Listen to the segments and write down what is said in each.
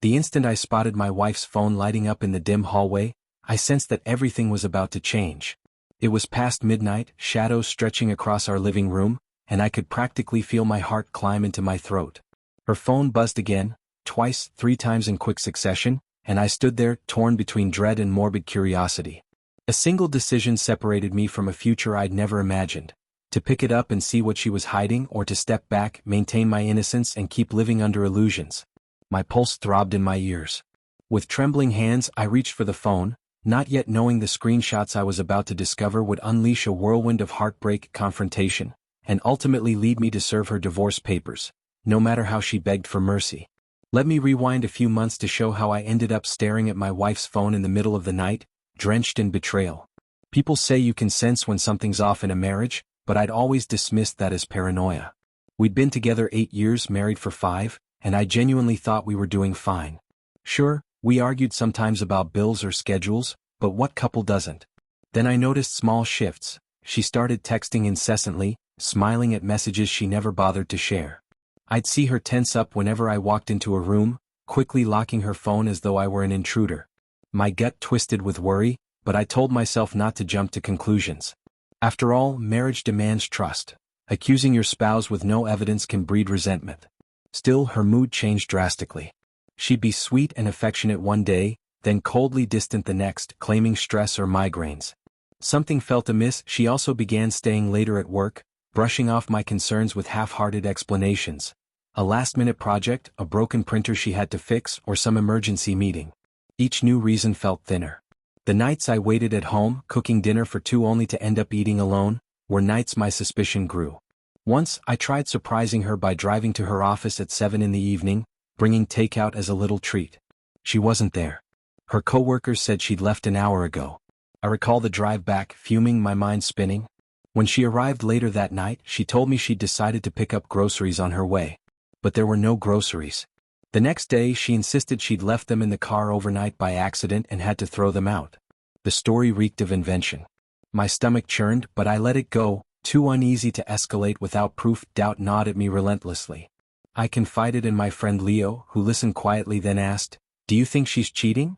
The instant I spotted my wife's phone lighting up in the dim hallway, I sensed that everything was about to change. It was past midnight, shadows stretching across our living room, and I could practically feel my heart climb into my throat. Her phone buzzed again, twice, 3 times in quick succession, and I stood there, torn between dread and morbid curiosity. A single decision separated me from a future I'd never imagined: to pick it up and see what she was hiding, or to step back, maintain my innocence, and keep living under illusions. My pulse throbbed in my ears. With trembling hands, I reached for the phone, not yet knowing the screenshots I was about to discover would unleash a whirlwind of heartbreak, confrontation, and ultimately lead me to serve her divorce papers, no matter how she begged for mercy. Let me rewind a few months to show how I ended up staring at my wife's phone in the middle of the night, drenched in betrayal. People say you can sense when something's off in a marriage, but I'd always dismissed that as paranoia. We'd been together 8 years, married for 5, and I genuinely thought we were doing fine. Sure, we argued sometimes about bills or schedules, but what couple doesn't? Then I noticed small shifts. She started texting incessantly, smiling at messages she never bothered to share. I'd see her tense up whenever I walked into a room, quickly locking her phone as though I were an intruder. My gut twisted with worry, but I told myself not to jump to conclusions. After all, marriage demands trust. Accusing your spouse with no evidence can breed resentment. Still, her mood changed drastically. She'd be sweet and affectionate one day, then coldly distant the next, claiming stress or migraines. Something felt amiss. She also began staying later at work, brushing off my concerns with half-hearted explanations. A last-minute project, a broken printer she had to fix, or some emergency meeting. Each new reason felt thinner. The nights I waited at home, cooking dinner for 2 only to end up eating alone, were nights my suspicion grew. Once, I tried surprising her by driving to her office at 7 in the evening, bringing takeout as a little treat. She wasn't there. Her coworkers said she'd left an hour ago. I recall the drive back, fuming, my mind spinning. When she arrived later that night, she told me she'd decided to pick up groceries on her way. But there were no groceries. The next day, she insisted she'd left them in the car overnight by accident and had to throw them out. The story reeked of invention. My stomach churned, but I let it go, too uneasy to escalate without proof. Doubt gnawed at me relentlessly. I confided in my friend Leo, who listened quietly, then asked, "Do you think she's cheating?"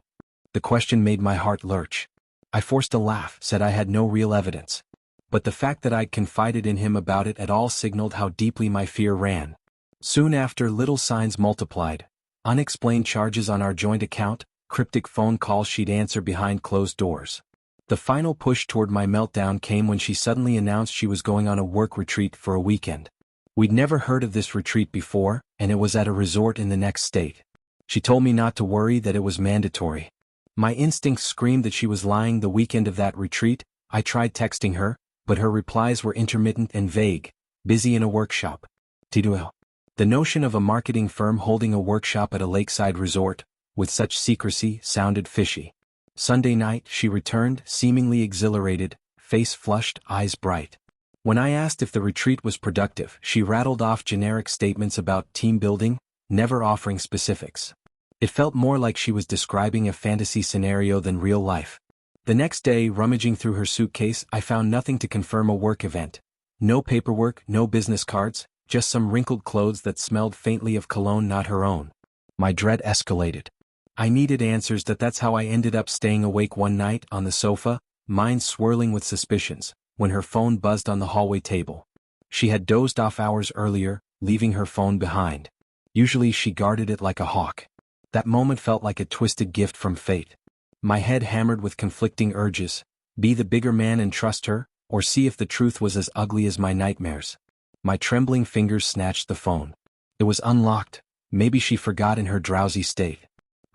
The question made my heart lurch. I forced a laugh, said I had no real evidence. But the fact that I'd confided in him about it at all signaled how deeply my fear ran. Soon after, little signs multiplied. Unexplained charges on our joint account, cryptic phone calls she'd answer behind closed doors. The final push toward my meltdown came when she suddenly announced she was going on a work retreat for a weekend. We'd never heard of this retreat before, and it was at a resort in the next state. She told me not to worry, that it was mandatory. My instincts screamed that she was lying. The weekend of that retreat, I tried texting her, but her replies were intermittent and vague. Busy in a workshop. Tiduel. The notion of a marketing firm holding a workshop at a lakeside resort, with such secrecy, sounded fishy. Sunday night, she returned, seemingly exhilarated, face flushed, eyes bright. When I asked if the retreat was productive, she rattled off generic statements about team building, never offering specifics. It felt more like she was describing a fantasy scenario than real life. The next day, rummaging through her suitcase, I found nothing to confirm a work event. No paperwork, no business cards, just some wrinkled clothes that smelled faintly of cologne not her own. My dread escalated. I needed answers. That's how I ended up staying awake one night on the sofa, mind swirling with suspicions, when her phone buzzed on the hallway table. She had dozed off hours earlier, leaving her phone behind. Usually she guarded it like a hawk. That moment felt like a twisted gift from fate. My head hammered with conflicting urges: be the bigger man and trust her, or see if the truth was as ugly as my nightmares. My trembling fingers snatched the phone. It was unlocked. Maybe she forgot in her drowsy state.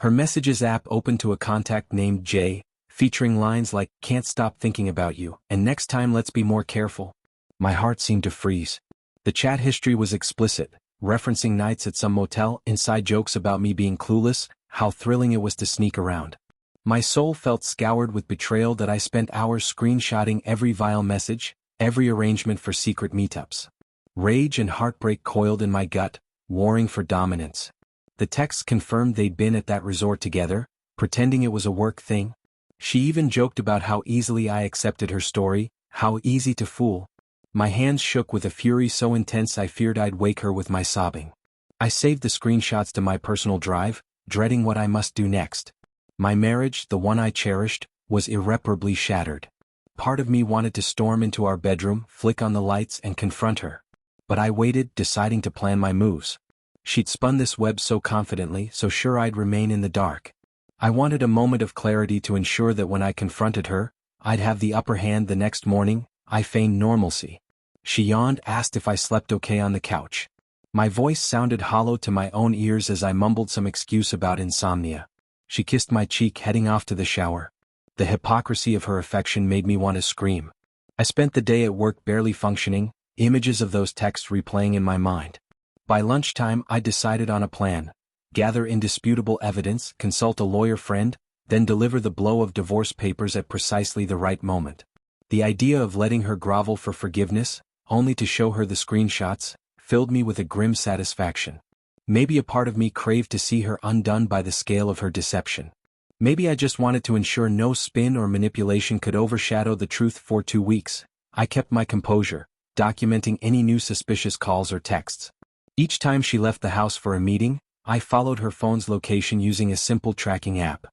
Her messages app opened to a contact named Jay, featuring lines like, "Can't stop thinking about you, and next time let's be more careful." My heart seemed to freeze. The chat history was explicit, referencing nights at some motel, inside jokes about me being clueless, how thrilling it was to sneak around. My soul felt scoured with betrayal that I spent hours screenshotting every vile message, every arrangement for secret meetups. Rage and heartbreak coiled in my gut, warring for dominance. The texts confirmed they'd been at that resort together, pretending it was a work thing. She even joked about how easily I accepted her story, how easy to fool. My hands shook with a fury so intense I feared I'd wake her with my sobbing. I saved the screenshots to my personal drive, dreading what I must do next. My marriage, the one I cherished, was irreparably shattered. Part of me wanted to storm into our bedroom, flick on the lights, and confront her. But I waited, deciding to plan my moves. She'd spun this web so confidently, so sure I'd remain in the dark. I wanted a moment of clarity to ensure that when I confronted her, I'd have the upper hand. The next morning, I feigned normalcy. She yawned, asked if I slept okay on the couch. My voice sounded hollow to my own ears as I mumbled some excuse about insomnia. She kissed my cheek, heading off to the shower. The hypocrisy of her affection made me want to scream. I spent the day at work barely functioning, images of those texts replaying in my mind. By lunchtime, I decided on a plan: gather indisputable evidence, consult a lawyer friend, then deliver the blow of divorce papers at precisely the right moment. The idea of letting her grovel for forgiveness, only to show her the screenshots, filled me with a grim satisfaction. Maybe a part of me craved to see her undone by the scale of her deception. Maybe I just wanted to ensure no spin or manipulation could overshadow the truth. For 2 weeks, I kept my composure, documenting any new suspicious calls or texts. Each time she left the house for a meeting, I followed her phone's location using a simple tracking app.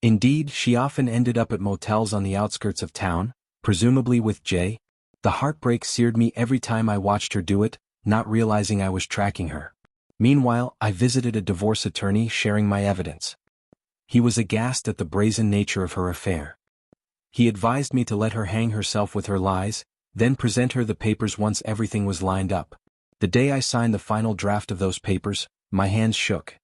Indeed, she often ended up at motels on the outskirts of town, presumably with Jay. The heartbreak seared me every time I watched her do it, not realizing I was tracking her. Meanwhile, I visited a divorce attorney, sharing my evidence. He was aghast at the brazen nature of her affair. He advised me to let her hang herself with her lies, then present her the papers once everything was lined up. The day I signed the final draft of those papers, my hands shook.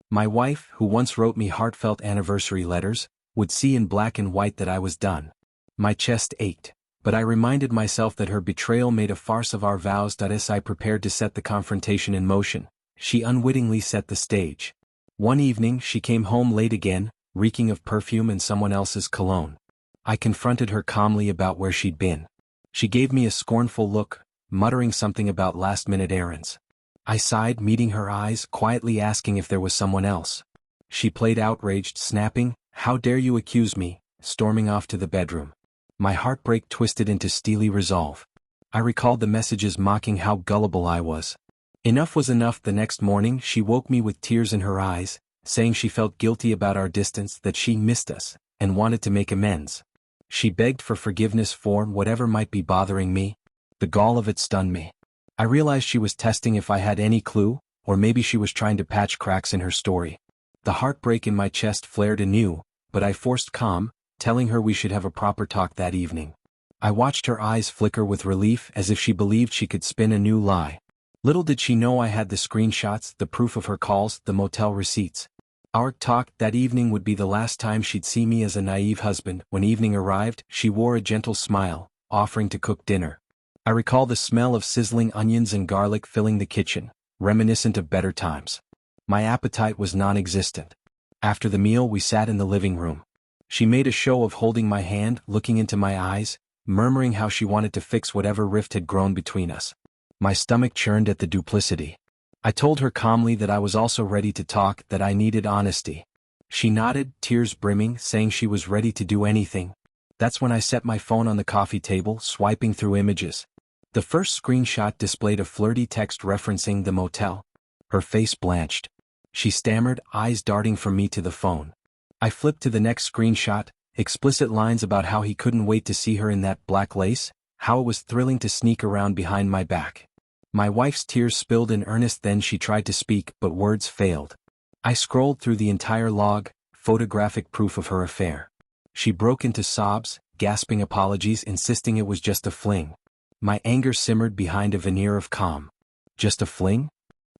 My wife, who once wrote me heartfelt anniversary letters, would see in black and white that I was done. My chest ached, but I reminded myself that her betrayal made a farce of our vows. As I prepared to set the confrontation in motion, she unwittingly set the stage. One evening she came home late again, reeking of perfume and someone else's cologne. I confronted her calmly about where she'd been. She gave me a scornful look, muttering something about last-minute errands. I sighed, meeting her eyes, quietly asking if there was someone else. She played outraged, snapping, "How dare you accuse me," storming off to the bedroom. My heartbreak twisted into steely resolve. I recalled the messages mocking how gullible I was. Enough was enough. The next morning she woke me with tears in her eyes, saying she felt guilty about our distance, that she missed us, and wanted to make amends. She begged for forgiveness for whatever might be bothering me. The gall of it stunned me. I realized she was testing if I had any clue, or maybe she was trying to patch cracks in her story. The heartbreak in my chest flared anew, but I forced calm, telling her we should have a proper talk that evening. I watched her eyes flicker with relief, as if she believed she could spin a new lie. Little did she know I had the screenshots, the proof of her calls, the motel receipts. Our talk that evening would be the last time she'd see me as a naive husband. When evening arrived, she wore a gentle smile, offering to cook dinner. I recall the smell of sizzling onions and garlic filling the kitchen, reminiscent of better times. My appetite was non-existent. After the meal, we sat in the living room. She made a show of holding my hand, looking into my eyes, murmuring how she wanted to fix whatever rift had grown between us. My stomach churned at the duplicity. I told her calmly that I was also ready to talk, that I needed honesty. She nodded, tears brimming, saying she was ready to do anything. That's when I set my phone on the coffee table, swiping through images. The first screenshot displayed a flirty text referencing the motel. Her face blanched. She stammered, eyes darting from me to the phone. I flipped to the next screenshot, explicit lines about how he couldn't wait to see her in that black lace, how it was thrilling to sneak around behind my back. My wife's tears spilled in earnest. Then she tried to speak, but words failed. I scrolled through the entire log, photographic proof of her affair. She broke into sobs, gasping apologies, insisting it was just a fling. My anger simmered behind a veneer of calm. Just a fling?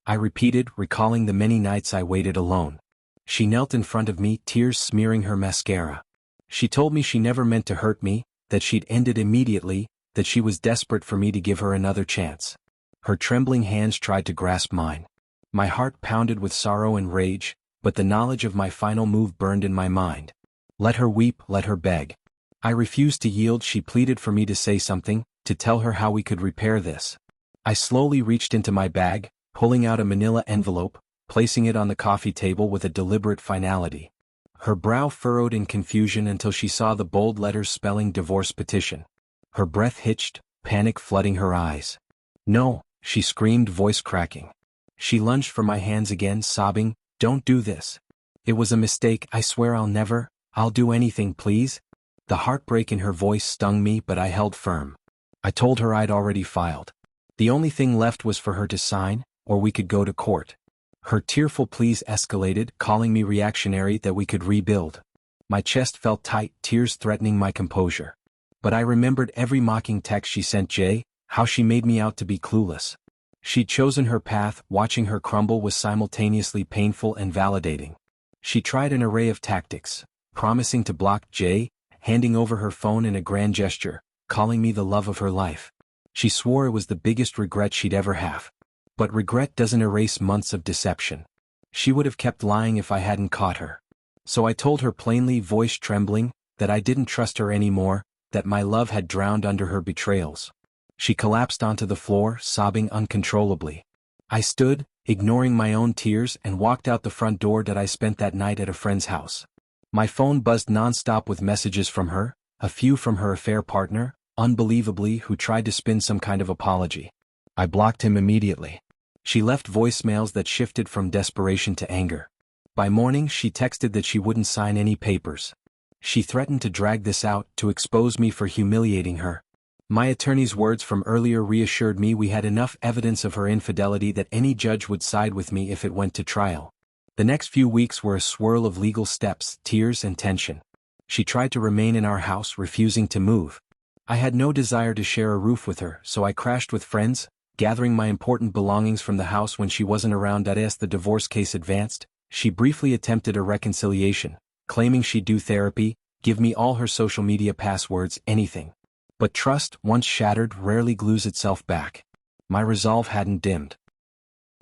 I repeated, recalling the many nights I waited alone. She knelt in front of me, tears smearing her mascara. She told me she never meant to hurt me, that she'd ended immediately, that she was desperate for me to give her another chance. Her trembling hands tried to grasp mine. My heart pounded with sorrow and rage, but the knowledge of my final move burned in my mind. Let her weep, let her beg. I refused to yield. She pleaded for me to say something, to tell her how we could repair this. I slowly reached into my bag, pulling out a manila envelope, placing it on the coffee table with a deliberate finality. Her brow furrowed in confusion until she saw the bold letters spelling divorce petition. Her breath hitched, panic flooding her eyes. "No," she screamed, voice cracking. She lunged for my hands again, sobbing, Don't do this. It was a mistake, I swear I'll do anything, please. The heartbreak in her voice stung me, but I held firm. I told her I'd already filed. The only thing left was for her to sign, or we could go to court. Her tearful pleas escalated, calling me reactionary, that we could rebuild. My chest felt tight, tears threatening my composure. But I remembered every mocking text she sent Jay, how she made me out to be clueless. She'd chosen her path, watching her crumble was simultaneously painful and validating. She tried an array of tactics, promising to block Jay, handing over her phone in a grand gesture, calling me the love of her life. She swore it was the biggest regret she'd ever have. But regret doesn't erase months of deception. She would have kept lying if I hadn't caught her. So I told her plainly, voice trembling, that I didn't trust her anymore, that my love had drowned under her betrayals. She collapsed onto the floor, sobbing uncontrollably. I stood, ignoring my own tears, and walked out the front door that I spent that night at a friend's house. My phone buzzed nonstop with messages from her, a few from her affair partner, unbelievably, who tried to spin some kind of apology. I blocked him immediately. She left voicemails that shifted from desperation to anger. By morning she texted that she wouldn't sign any papers. She threatened to drag this out, to expose me for humiliating her. My attorney's words from earlier reassured me we had enough evidence of her infidelity that any judge would side with me if it went to trial. The next few weeks were a swirl of legal steps, tears and tension. She tried to remain in our house, refusing to move. I had no desire to share a roof with her, so I crashed with friends, gathering my important belongings from the house when she wasn't around. As the divorce case advanced, she briefly attempted a reconciliation, claiming she'd do therapy, give me all her social media passwords, anything. But trust, once shattered, rarely glues itself back. My resolve hadn't dimmed.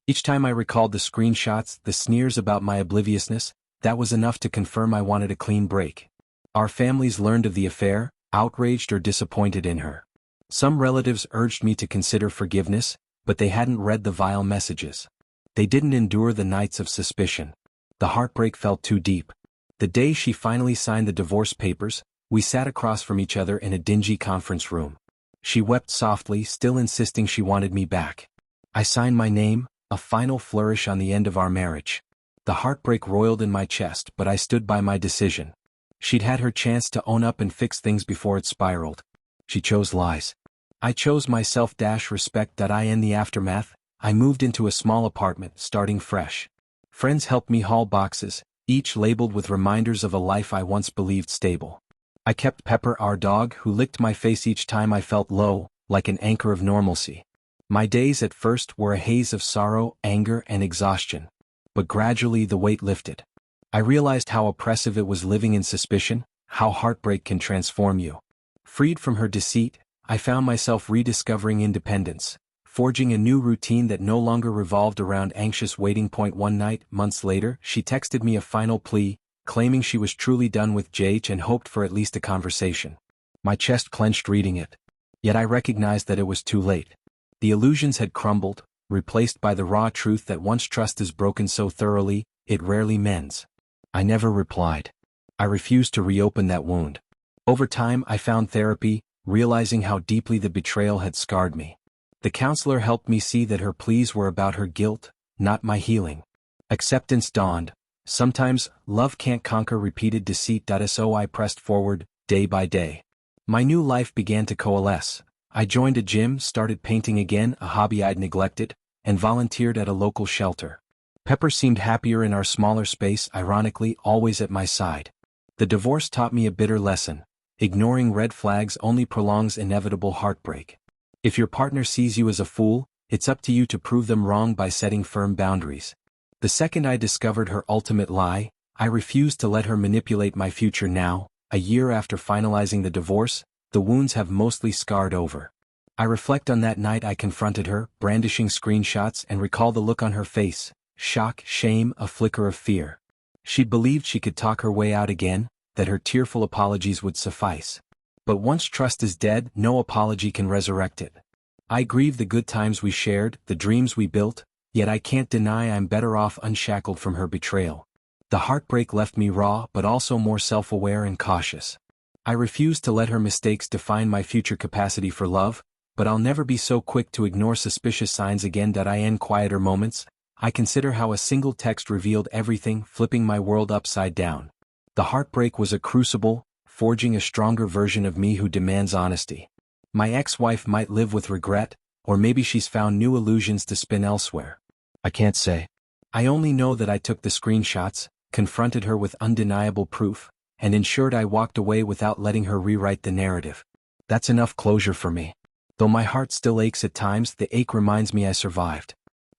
Each time I recalled the screenshots, the sneers about my obliviousness, that was enough to confirm I wanted a clean break. Our families learned of the affair, outraged or disappointed in her. Some relatives urged me to consider forgiveness, but they hadn't read the vile messages. They didn't endure the nights of suspicion. The heartbreak felt too deep. The day she finally signed the divorce papers, we sat across from each other in a dingy conference room. She wept softly, still insisting she wanted me back. I signed my name, a final flourish on the end of our marriage. The heartbreak roiled in my chest, but I stood by my decision. She'd had her chance to own up and fix things before it spiraled. She chose lies. I chose myself. Respect. In the aftermath, I moved into a small apartment, starting fresh. Friends helped me haul boxes, each labeled with reminders of a life I once believed stable. I kept Pepper, our dog, who licked my face each time I felt low, like an anchor of normalcy. My days at first were a haze of sorrow, anger, and exhaustion. But gradually the weight lifted. I realized how oppressive it was living in suspicion, how heartbreak can transform you. Freed from her deceit, I found myself rediscovering independence, forging a new routine that no longer revolved around anxious waiting. One night, months later, she texted me a final plea, claiming she was truly done with JH and hoped for at least a conversation. My chest clenched reading it. Yet I recognized that it was too late. The illusions had crumbled, replaced by the raw truth that once trust is broken so thoroughly, it rarely mends. I never replied. I refused to reopen that wound. Over time I found therapy, realizing how deeply the betrayal had scarred me. The counselor helped me see that her pleas were about her guilt, not my healing. Acceptance dawned. Sometimes, love can't conquer repeated deceit. So I pressed forward, day by day. My new life began to coalesce. I joined a gym, started painting again, a hobby I'd neglected, and volunteered at a local shelter. Pepper seemed happier in our smaller space, ironically, always at my side. The divorce taught me a bitter lesson. Ignoring red flags only prolongs inevitable heartbreak. If your partner sees you as a fool, it's up to you to prove them wrong by setting firm boundaries. The second I discovered her ultimate lie, I refused to let her manipulate my future. Now, a year after finalizing the divorce, the wounds have mostly scarred over. I reflect on that night I confronted her, brandishing screenshots, and recall the look on her face, shock, shame, a flicker of fear. She'd believed she could talk her way out again, that her tearful apologies would suffice. But once trust is dead, no apology can resurrect it. I grieve the good times we shared, the dreams we built, yet I can't deny I'm better off unshackled from her betrayal. The heartbreak left me raw but also more self-aware and cautious. I refuse to let her mistakes define my future capacity for love, but I'll never be so quick to ignore suspicious signs again. In quieter moments, I consider how a single text revealed everything, flipping my world upside down. The heartbreak was a crucible, forging a stronger version of me who demands honesty. My ex-wife might live with regret, or maybe she's found new illusions to spin elsewhere. I can't say. I only know that I took the screenshots, confronted her with undeniable proof, and ensured I walked away without letting her rewrite the narrative. That's enough closure for me. Though my heart still aches at times, the ache reminds me I survived.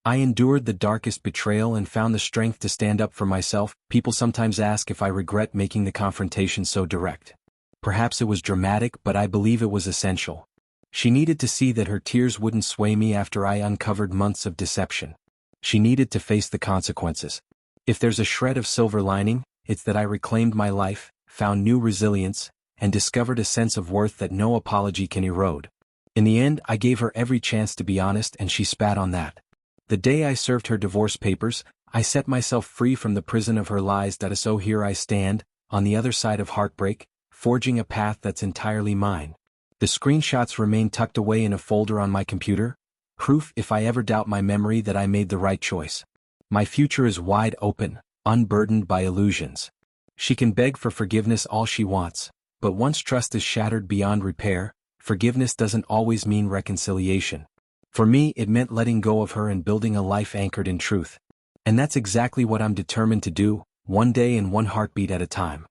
I endured the darkest betrayal and found the strength to stand up for myself. People sometimes ask if I regret making the confrontation so direct. Perhaps it was dramatic, but I believe it was essential. She needed to see that her tears wouldn't sway me after I uncovered months of deception. She needed to face the consequences. If there's a shred of silver lining, it's that I reclaimed my life, found new resilience, and discovered a sense of worth that no apology can erode. In the end, I gave her every chance to be honest, and she spat on that. The day I served her divorce papers, I set myself free from the prison of her lies. So here I stand, on the other side of heartbreak, forging a path that's entirely mine. The screenshots remain tucked away in a folder on my computer, proof if I ever doubt my memory that I made the right choice. My future is wide open, unburdened by illusions. She can beg for forgiveness all she wants, but once trust is shattered beyond repair, forgiveness doesn't always mean reconciliation. For me, it meant letting go of her and building a life anchored in truth. And that's exactly what I'm determined to do, one day and one heartbeat at a time.